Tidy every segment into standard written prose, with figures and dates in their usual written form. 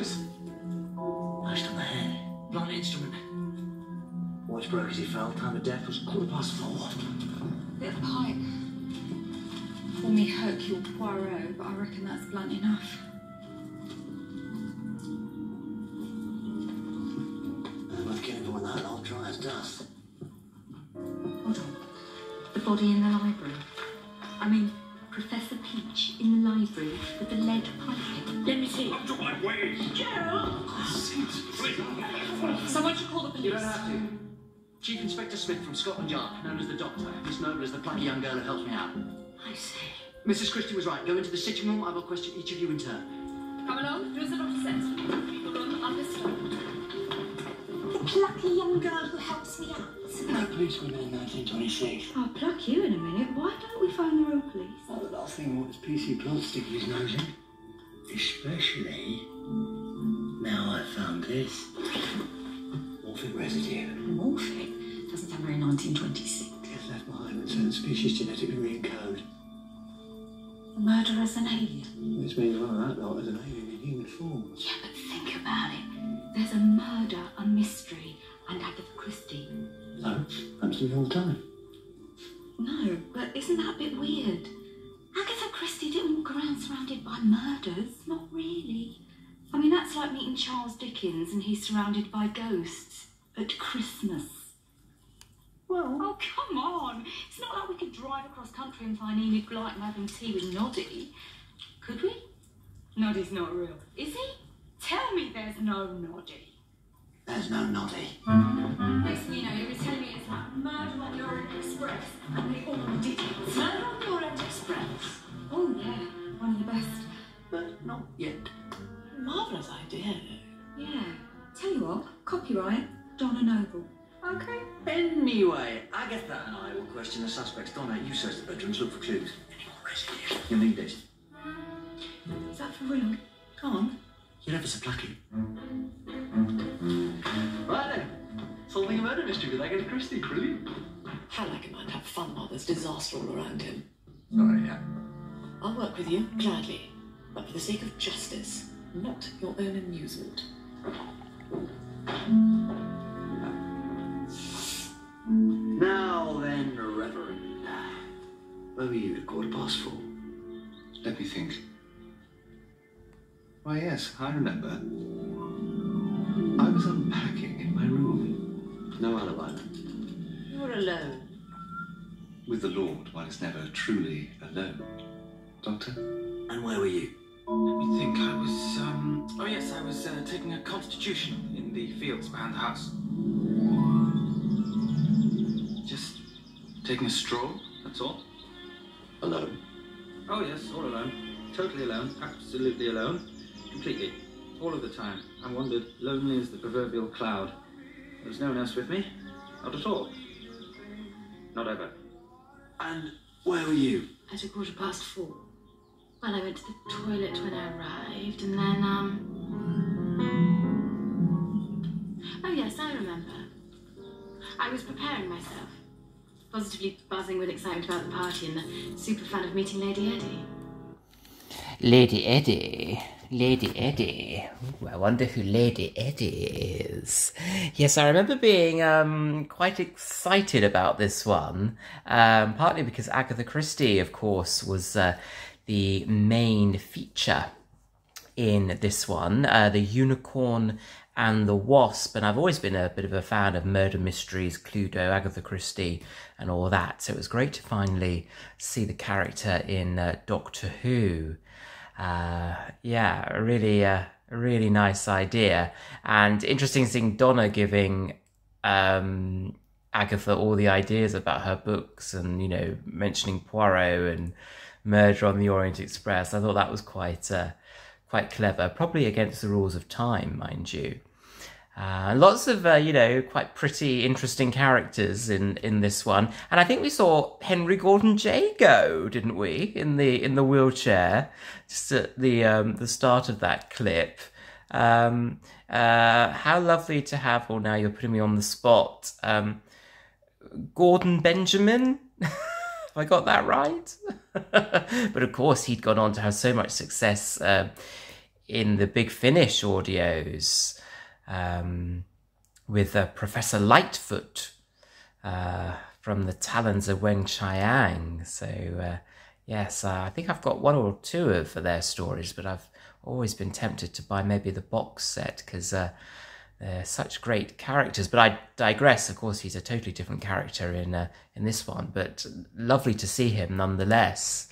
Lucas. Lashed on the head. Blunt instrument. Watch broke as he fell. Time of death was 4:15. Bit of pipe. Call me Hercule Poirot, but I reckon that's blunt enough. Worth killing for when that old dry as dust. Hold on. The body in the library. I mean, Professor Peach in the library with the lead piping. Let me see. Up to my waist. Gerald! Someone should call the police. You don't have to. Chief Inspector Smith from Scotland Yard, known as the Doctor. Miss Noble is the plucky young girl who helps me out. I see. Mrs. Christie was right. Go into the sitting room. I will question each of you in turn. Come along, do as the doctor says. Room understood. The plucky young girl who helps me out. No policeman in 1926. I'll pluck you in a minute. Why don't we phone the real police? Oh, the last thing wants PC Plot sticking his nose in. Especially now I've found this. Morphic residue. Morphic? Doesn't sound very 1926. Gets left behind when certain species genetically re-encode. The murderer's an alien. Which means one of that lot is an alien in human form. Yeah, but think about it. There's a murder, a mystery, and Agatha Christie. No, happens to me all the time. No, but isn't that a bit weird? Agatha Christie didn't walk around surrounded by murders. Not really. I mean, that's like meeting Charles Dickens and he's surrounded by ghosts at Christmas. Well, oh, come on. It's not like we could drive across country and find Enid Blyton having tea with Noddy. Could we? Noddy's not real. Is he? Tell me there's no Noddy. There's no Noddy. Next thing you know, you were telling me it's like Murder on the Orient Express, and they all did it. Murder on the Orient Express? Oh, yeah. One of the best. But not yet. Marvellous idea. Yeah. Tell you what, copyright, Donna Noble. Okay. Anyway, Agatha and I will question the suspects. Donna, you search the bedrooms, look for clues. Any more residue? You'll need this. Is that for real? Come on. You're ever so plucky. Right then. Solving a murder mystery with Agatha Christie. Brilliant. How like a man to have fun while there's disaster all around him. Sorry, yeah. I'll work with you, gladly, but for the sake of justice, not your own amusement. Now then, Reverend. Where were you at 4:15? Let me think. Why, yes, I remember. I was unpacking in my room. No alibi. You're alone. With the Lord, one is never truly alone. Doctor? And where were you? Let me think. I was, oh yes, I was taking a constitution in the fields behind the house. Just taking a stroll, that's all. Alone? Oh yes, all alone. Totally alone. Absolutely alone. Completely. All of the time. I wandered, lonely as the proverbial cloud. There was no one else with me. Not at all. Not ever. And where were you? At 4:15. Well, I went to the toilet when I arrived, and then, oh yes, I remember. I was preparing myself. Positively buzzing with excitement about the party and the super fan of meeting Lady Eddie. Lady Eddie. Lady Eddie. Ooh, I wonder who Lady Eddie is. Yes, I remember being quite excited about this one, partly because Agatha Christie, of course, was the main feature in this one, The Unicorn and the Wasp, and I've always been a bit of a fan of murder mysteries, Cluedo, Agatha Christie, and all that, so it was great to finally see the character in Doctor Who. Yeah, a really nice idea, and interesting seeing Donna giving Agatha all the ideas about her books, and, you know, mentioning Poirot and Murder on the Orient Express. I thought that was quite clever, probably against the rules of time, mind you. Lots of, you know, quite pretty, interesting characters in this one. And I think we saw Henry Gordon Jago, didn't we, in the wheelchair, just at the start of that clip. How lovely to have, well, now you're putting me on the spot, Gordon Benjamin? Have I got that right? But of course, he'd gone on to have so much success in the Big Finish audios with Professor Lightfoot from the Talons of Wen Chiang. So yes, I think I've got one or two of their stories, but I've always been tempted to buy maybe the box set because they're such great characters. But I digress. Of course, he's a totally different character in this one, but lovely to see him nonetheless.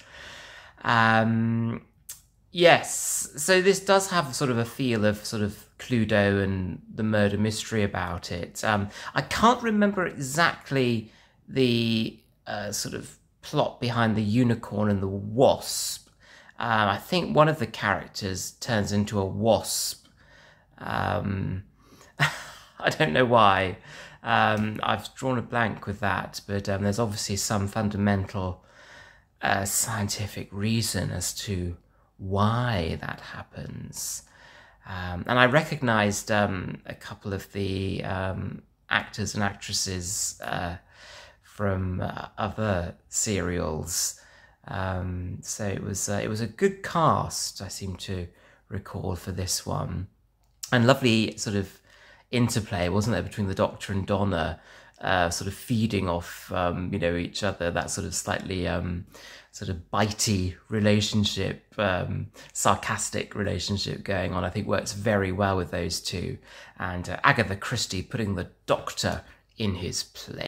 Yes, so this does have sort of a feel of sort of Cluedo and the murder mystery about it. I can't remember exactly the sort of plot behind the unicorn and the wasp. I think one of the characters turns into a wasp. I don't know why. I've drawn a blank with that, but there's obviously some fundamental scientific reason as to why that happens. And I recognised a couple of the actors and actresses from other serials. So it was a good cast, I seem to recall, for this one. And lovely sort of interplay, wasn't there, between the Doctor and Donna, sort of feeding off each other, that sort of slightly sort of bitey relationship, sarcastic relationship going on. I think works very well with those two. And Agatha Christie putting the Doctor in his place.